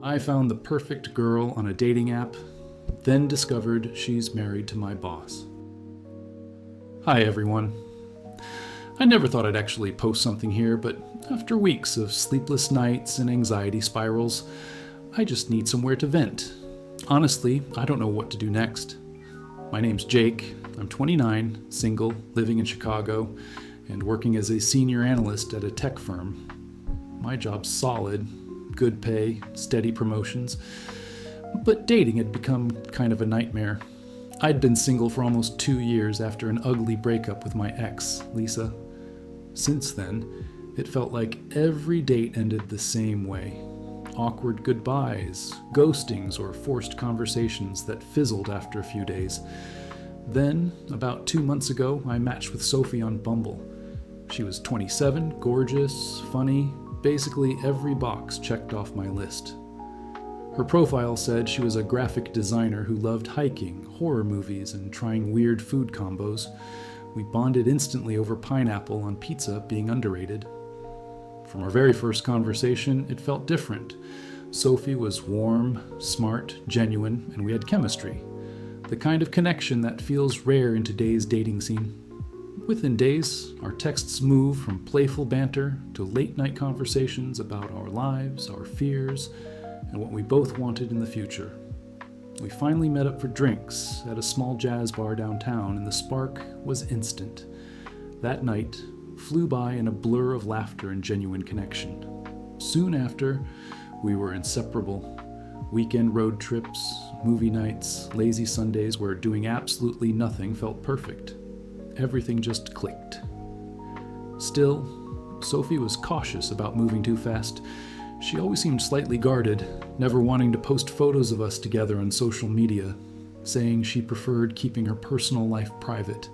I found the perfect girl on a dating app, then discovered she's married to my boss. Hi everyone. I never thought I'd actually post something here, but after weeks of sleepless nights and anxiety spirals, I just need somewhere to vent. Honestly, I don't know what to do next. My name's Jake. I'm 29, single, living in Chicago, and working as a senior analyst at a tech firm. My job's solid, good pay, steady promotions, but dating had become kind of a nightmare. I'd been single for almost 2 years after an ugly breakup with my ex, Lisa. Since then, it felt like every date ended the same way. Awkward goodbyes, ghostings, or forced conversations that fizzled after a few days. Then, about 2 months ago, I matched with Sophie on Bumble. She was 27, gorgeous, funny, basically every box checked off my list. Her profile said she was a graphic designer who loved hiking, horror movies, and trying weird food combos. We bonded instantly over pineapple on pizza being underrated. From our very first conversation, it felt different. Sophie was warm, smart, genuine, and we had chemistry. The kind of connection that feels rare in today's dating scene. Within days, our texts moved from playful banter to late-night conversations about our lives, our fears, and what we both wanted in the future. We finally met up for drinks at a small jazz bar downtown, and the spark was instant. That night flew by in a blur of laughter and genuine connection. Soon after, we were inseparable. Weekend road trips, movie nights, lazy Sundays where doing absolutely nothing felt perfect. Everything just clicked. Still, Sophie was cautious about moving too fast. She always seemed slightly guarded, never wanting to post photos of us together on social media, saying she preferred keeping her personal life private.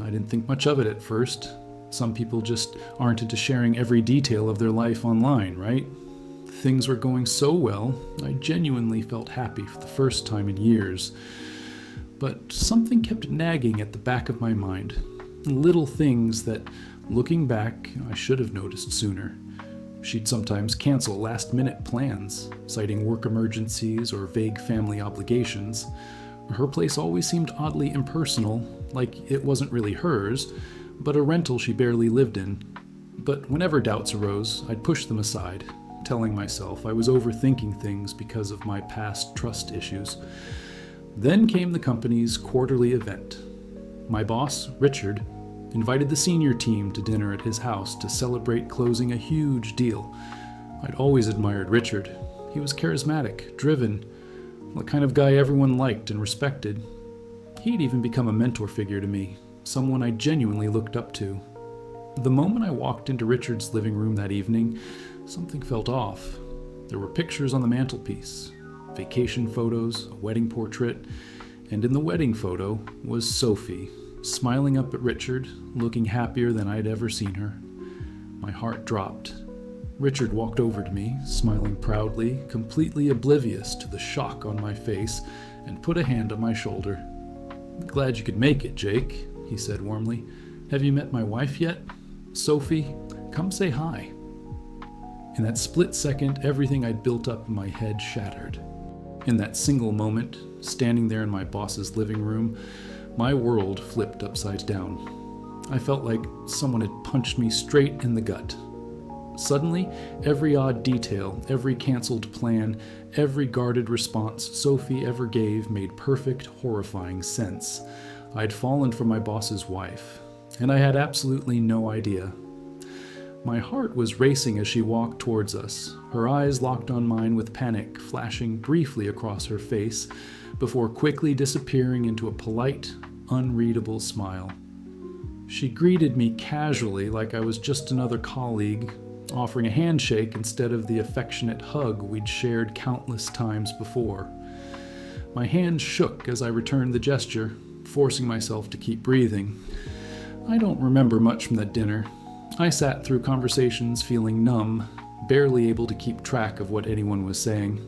I didn't think much of it at first. Some people just aren't into sharing every detail of their life online, right? Things were going so well, I genuinely felt happy for the first time in years. But something kept nagging at the back of my mind. Little things that, looking back, I should have noticed sooner. She'd sometimes cancel last-minute plans, citing work emergencies or vague family obligations. Her place always seemed oddly impersonal, like it wasn't really hers, but a rental she barely lived in. But whenever doubts arose, I'd push them aside, telling myself I was overthinking things because of my past trust issues. Then came the company's quarterly event. My boss, Richard, invited the senior team to dinner at his house to celebrate closing a huge deal. I'd always admired Richard. He was charismatic, driven, the kind of guy everyone liked and respected. He'd even become a mentor figure to me, someone I genuinely looked up to. The moment I walked into Richard's living room that evening, something felt off. There were pictures on the mantelpiece, vacation photos, a wedding portrait, and in the wedding photo was Sophie, smiling up at Richard, looking happier than I'd ever seen her. My heart dropped. Richard walked over to me, smiling proudly, completely oblivious to the shock on my face, and put a hand on my shoulder. "Glad you could make it, Jake," he said warmly. "Have you met my wife yet? Sophie, come say hi." In that split second, everything I'd built up in my head shattered. In that single moment, standing there in my boss's living room, my world flipped upside down. I felt like someone had punched me straight in the gut. Suddenly, every odd detail, every canceled plan, every guarded response Sophie ever gave made perfect, horrifying sense. I'd fallen for my boss's wife, and I had absolutely no idea. My heart was racing as she walked towards us, her eyes locked on mine with panic flashing briefly across her face before quickly disappearing into a polite, unreadable smile. She greeted me casually like I was just another colleague, offering a handshake instead of the affectionate hug we'd shared countless times before. My hand shook as I returned the gesture, forcing myself to keep breathing. I don't remember much from that dinner. I sat through conversations feeling numb, barely able to keep track of what anyone was saying.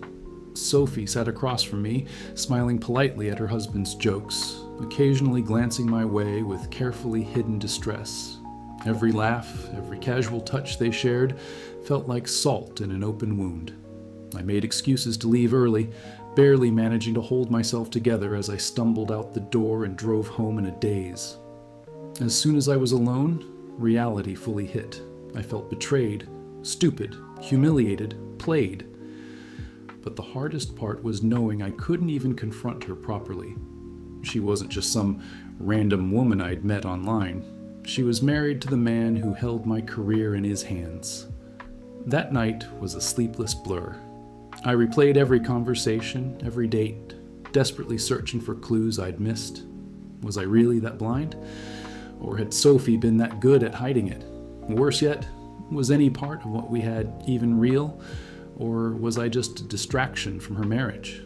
Sophie sat across from me, smiling politely at her husband's jokes, occasionally glancing my way with carefully hidden distress. Every laugh, every casual touch they shared felt like salt in an open wound. I made excuses to leave early, barely managing to hold myself together as I stumbled out the door and drove home in a daze. As soon as I was alone, reality fully hit. I felt betrayed, stupid, humiliated, played. But the hardest part was knowing I couldn't even confront her properly. She wasn't just some random woman I'd met online. She was married to the man who held my career in his hands. That night was a sleepless blur. I replayed every conversation, every date, desperately searching for clues I'd missed. Was I really that blind? Or had Sophie been that good at hiding it? Worse yet, was any part of what we had even real? Or was I just a distraction from her marriage?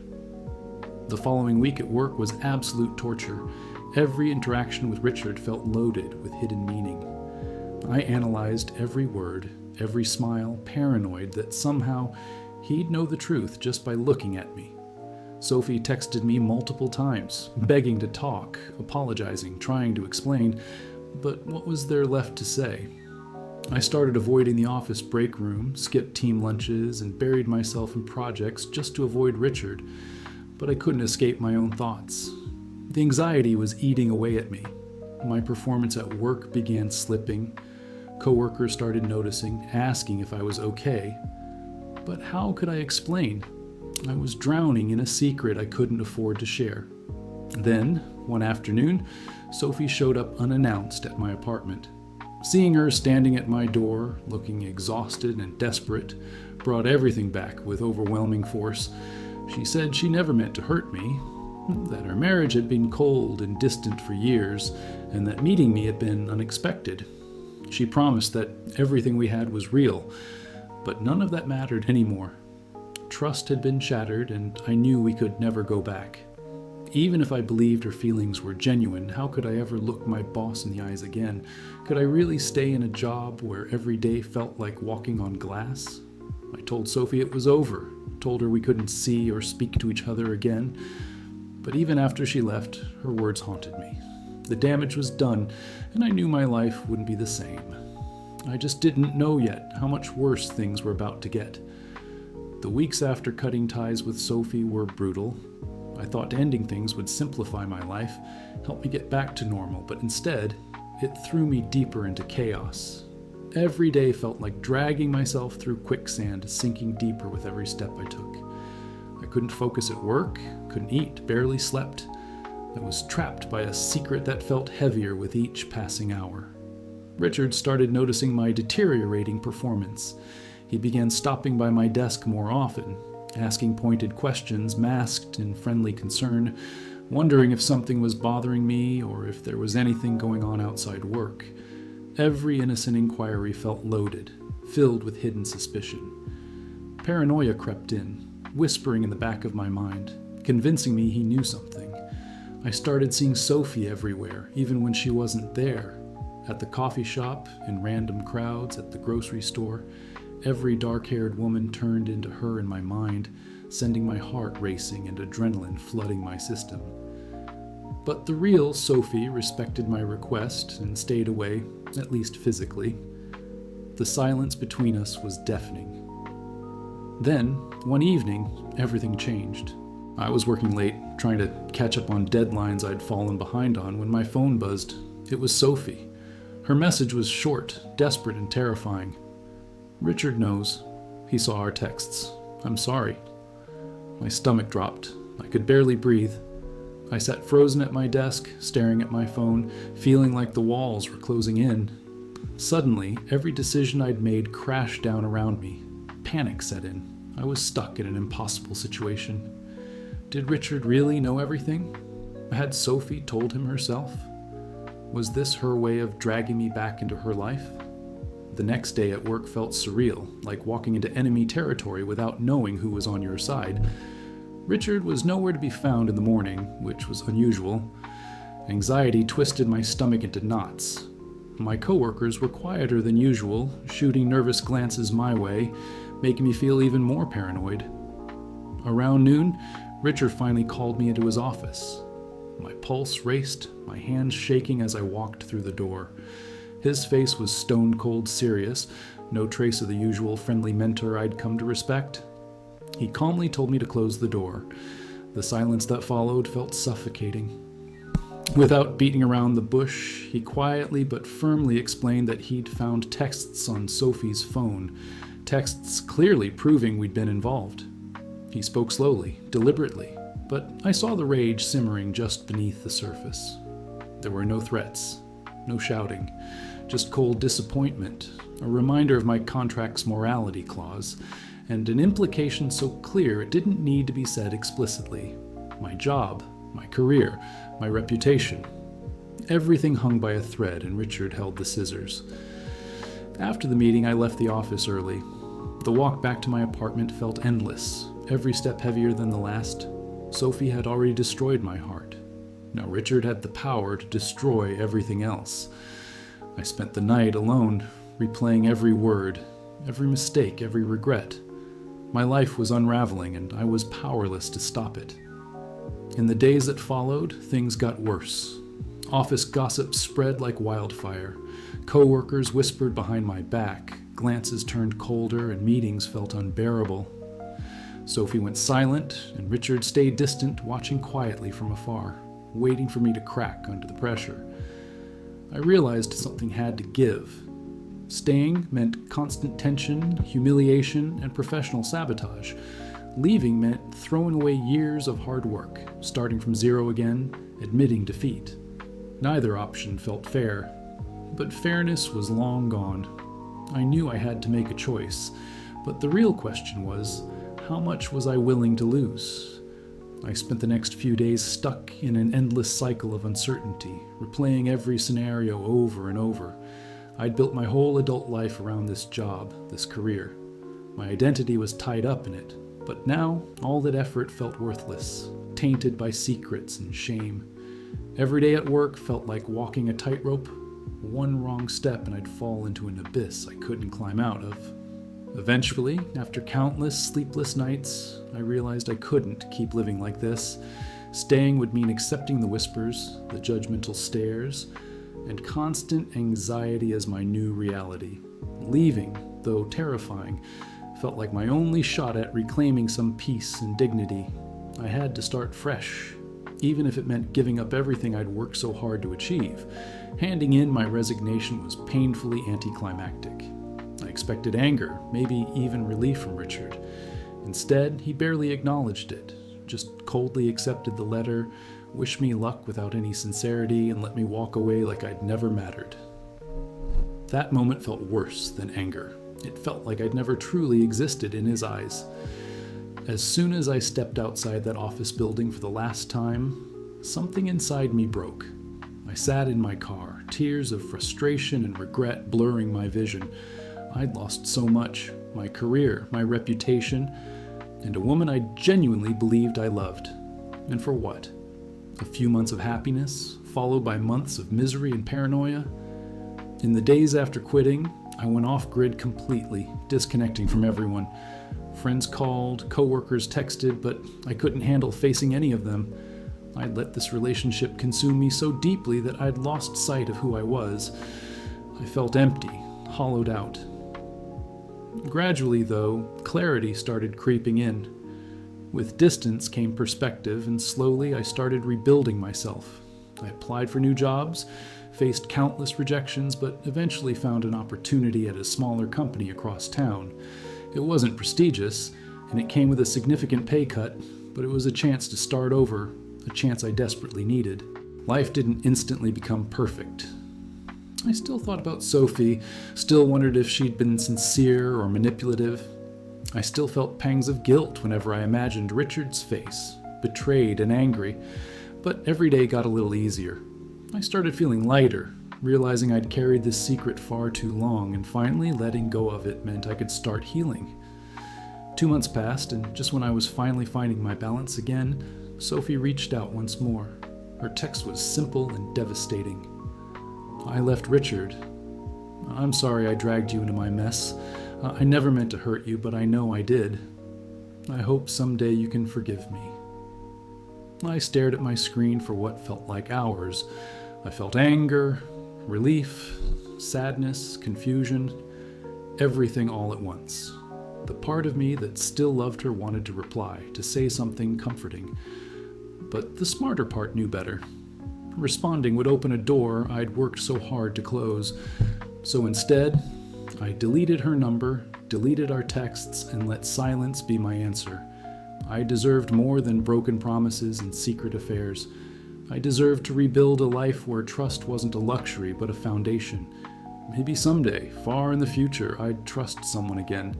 The following week at work was absolute torture. Every interaction with Richard felt loaded with hidden meaning. I analyzed every word, every smile, paranoid that somehow he'd know the truth just by looking at me. Sophie texted me multiple times, begging to talk, apologizing, trying to explain, but what was there left to say? I started avoiding the office break room, skipped team lunches, and buried myself in projects just to avoid Richard, but I couldn't escape my own thoughts. The anxiety was eating away at me. My performance at work began slipping. Coworkers started noticing, asking if I was okay. But how could I explain? I was drowning in a secret I couldn't afford to share. Then, one afternoon, Sophie showed up unannounced at my apartment. Seeing her standing at my door, looking exhausted and desperate, brought everything back with overwhelming force. She said she never meant to hurt me, that our marriage had been cold and distant for years, and that meeting me had been unexpected. She promised that everything we had was real, but none of that mattered anymore. Trust had been shattered, and I knew we could never go back. Even if I believed her feelings were genuine, how could I ever look my boss in the eyes again? Could I really stay in a job where every day felt like walking on glass? I told Sophie it was over, told her we couldn't see or speak to each other again. But even after she left, her words haunted me. The damage was done, and I knew my life wouldn't be the same. I just didn't know yet how much worse things were about to get. The weeks after cutting ties with Sophie were brutal. I thought ending things would simplify my life, help me get back to normal, but instead, it threw me deeper into chaos. Every day felt like dragging myself through quicksand, sinking deeper with every step I took. I couldn't focus at work, couldn't eat, barely slept. I was trapped by a secret that felt heavier with each passing hour. Richard started noticing my deteriorating performance. He began stopping by my desk more often, asking pointed questions masked in friendly concern, wondering if something was bothering me or if there was anything going on outside work. Every innocent inquiry felt loaded, filled with hidden suspicion. Paranoia crept in, whispering in the back of my mind, convincing me he knew something. I started seeing Sophie everywhere, even when she wasn't there. At the coffee shop, in random crowds, at the grocery store. Every dark-haired woman turned into her in my mind, sending my heart racing and adrenaline flooding my system. But the real Sophie respected my request and stayed away, at least physically. The silence between us was deafening. Then, one evening, everything changed. I was working late, trying to catch up on deadlines I'd fallen behind on when my phone buzzed. It was Sophie. Her message was short, desperate, and terrifying. "Richard knows. He saw our texts. I'm sorry." My stomach dropped. I could barely breathe. I sat frozen at my desk, staring at my phone, feeling like the walls were closing in. Suddenly, every decision I'd made crashed down around me. Panic set in. I was stuck in an impossible situation. Did Richard really know everything? Had Sophie told him herself? Was this her way of dragging me back into her life? The next day at work felt surreal, like walking into enemy territory without knowing who was on your side. Richard was nowhere to be found in the morning, which was unusual. Anxiety twisted my stomach into knots. My coworkers were quieter than usual, shooting nervous glances my way, making me feel even more paranoid. Around noon, Richard finally called me into his office. My pulse raced, my hands shaking as I walked through the door. His face was stone-cold serious, no trace of the usual friendly mentor I'd come to respect. He calmly told me to close the door. The silence that followed felt suffocating. Without beating around the bush, he quietly but firmly explained that he'd found texts on Sophie's phone, texts clearly proving we'd been involved. He spoke slowly, deliberately, but I saw the rage simmering just beneath the surface. There were no threats, no shouting, just cold disappointment, a reminder of my contract's morality clause, and an implication so clear it didn't need to be said explicitly. My job, my career, my reputation. Everything hung by a thread, and Richard held the scissors. After the meeting, I left the office early. The walk back to my apartment felt endless, every step heavier than the last. Sophie had already destroyed my heart. Now Richard had the power to destroy everything else. I spent the night alone, replaying every word, every mistake, every regret. My life was unraveling, and I was powerless to stop it. In the days that followed, things got worse. Office gossip spread like wildfire. Co-workers whispered behind my back, glances turned colder, and meetings felt unbearable. Sophie went silent, and Richard stayed distant, watching quietly from afar, waiting for me to crack under the pressure. I realized something had to give. Staying meant constant tension, humiliation, and professional sabotage. Leaving meant throwing away years of hard work, starting from zero again, admitting defeat. Neither option felt fair, but fairness was long gone. I knew I had to make a choice, but the real question was, how much was I willing to lose? I spent the next few days stuck in an endless cycle of uncertainty, replaying every scenario over and over. I'd built my whole adult life around this job, this career. My identity was tied up in it. But now, all that effort felt worthless, tainted by secrets and shame. Every day at work felt like walking a tightrope. One wrong step and I'd fall into an abyss I couldn't climb out of. Eventually, after countless sleepless nights, I realized I couldn't keep living like this. Staying would mean accepting the whispers, the judgmental stares, and constant anxiety as my new reality. Leaving, though terrifying, felt like my only shot at reclaiming some peace and dignity. I had to start fresh, even if it meant giving up everything I'd worked so hard to achieve. Handing in my resignation was painfully anticlimactic. I expected anger, maybe even relief from Richard. Instead, he barely acknowledged it, just coldly accepted the letter, wished me luck without any sincerity, and let me walk away like I'd never mattered. That moment felt worse than anger. It felt like I'd never truly existed in his eyes. As soon as I stepped outside that office building for the last time, something inside me broke. I sat in my car, tears of frustration and regret blurring my vision. I'd lost so much, my career, my reputation, and a woman I genuinely believed I loved. And for what? A few months of happiness, followed by months of misery and paranoia? In the days after quitting, I went off-grid completely, disconnecting from everyone. Friends called, coworkers texted, but I couldn't handle facing any of them. I'd let this relationship consume me so deeply that I'd lost sight of who I was. I felt empty, hollowed out. Gradually, though, clarity started creeping in. With distance came perspective, and slowly I started rebuilding myself. I applied for new jobs, faced countless rejections, but eventually found an opportunity at a smaller company across town. It wasn't prestigious, and it came with a significant pay cut, but it was a chance to start over, a chance I desperately needed. Life didn't instantly become perfect. I still thought about Sophie, still wondered if she'd been sincere or manipulative. I still felt pangs of guilt whenever I imagined Richard's face, betrayed and angry, but every day got a little easier. I started feeling lighter, realizing I'd carried this secret far too long, and finally letting go of it meant I could start healing. 2 months passed, and just when I was finally finding my balance again, Sophie reached out once more. Her text was simple and devastating. I left Richard. I'm sorry I dragged you into my mess. I never meant to hurt you, but I know I did. I hope someday you can forgive me. I stared at my screen for what felt like hours. I felt anger, relief, sadness, confusion, everything all at once. The part of me that still loved her wanted to reply, to say something comforting. But the smarter part knew better. Responding would open a door I'd worked so hard to close. So instead, I deleted her number, deleted our texts, and let silence be my answer. I deserved more than broken promises and secret affairs. I deserved to rebuild a life where trust wasn't a luxury but a foundation. Maybe someday, far in the future, I'd trust someone again.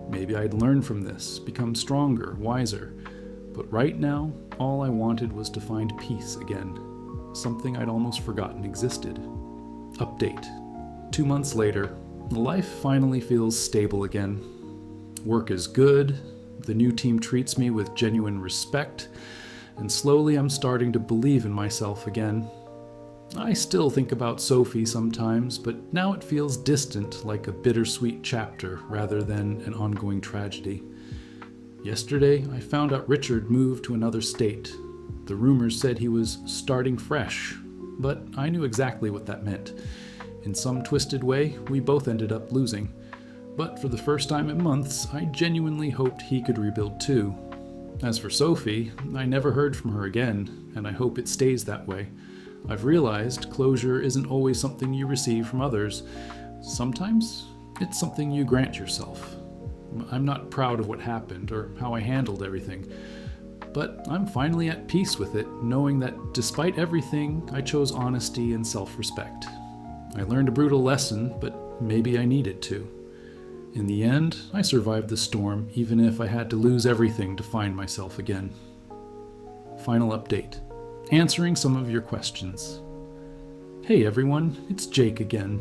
Maybe I'd learn from this, become stronger, wiser. But right now, all I wanted was to find peace again. Something I'd almost forgotten existed. Update. 2 months later, life finally feels stable again. Work is good, the new team treats me with genuine respect, and slowly I'm starting to believe in myself again. I still think about Sophie sometimes, but now it feels distant, like a bittersweet chapter rather than an ongoing tragedy. Yesterday, I found out Richard moved to another state. The rumors said he was starting fresh, but I knew exactly what that meant. In some twisted way, we both ended up losing. But for the first time in months, I genuinely hoped he could rebuild too. As for Sophie, I never heard from her again, and I hope it stays that way. I've realized closure isn't always something you receive from others. Sometimes it's something you grant yourself. I'm not proud of what happened or how I handled everything, but I'm finally at peace with it, knowing that despite everything, I chose honesty and self-respect. I learned a brutal lesson, but maybe I needed to. In the end, I survived the storm, even if I had to lose everything to find myself again. Final update. Answering some of your questions. Hey everyone, it's Jake again.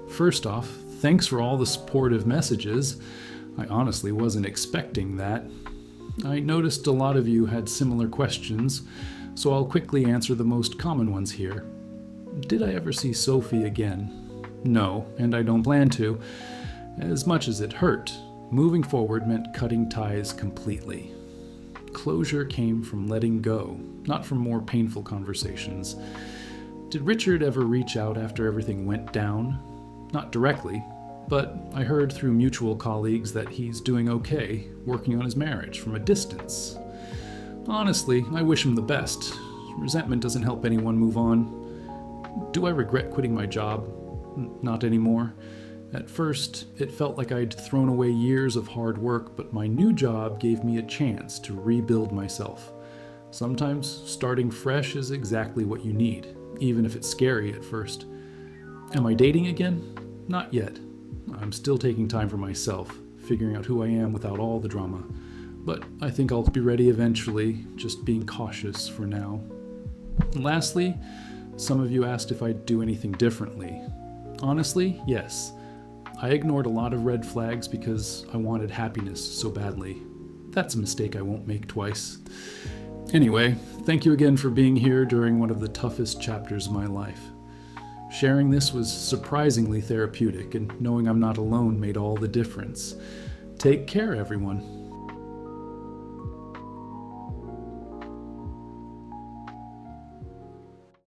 First off, thanks for all the supportive messages. I honestly wasn't expecting that. I noticed a lot of you had similar questions, so I'll quickly answer the most common ones here. Did I ever see Sophie again? No, and I don't plan to. As much as it hurt, moving forward meant cutting ties completely. Closure came from letting go, not from more painful conversations. Did Richard ever reach out after everything went down? Not directly, but I heard through mutual colleagues that he's doing okay, working on his marriage from a distance. Honestly, I wish him the best. Resentment doesn't help anyone move on. Do I regret quitting my job? Not anymore. At first, it felt like I'd thrown away years of hard work, but my new job gave me a chance to rebuild myself. Sometimes starting fresh is exactly what you need, even if it's scary at first. Am I dating again? Not yet. I'm still taking time for myself, figuring out who I am without all the drama. But I think I'll be ready eventually, just being cautious for now. And lastly, some of you asked if I'd do anything differently. Honestly, yes. I ignored a lot of red flags because I wanted happiness so badly. That's a mistake I won't make twice. Anyway, thank you again for being here during one of the toughest chapters of my life. Sharing this was surprisingly therapeutic, and knowing I'm not alone made all the difference. Take care, everyone.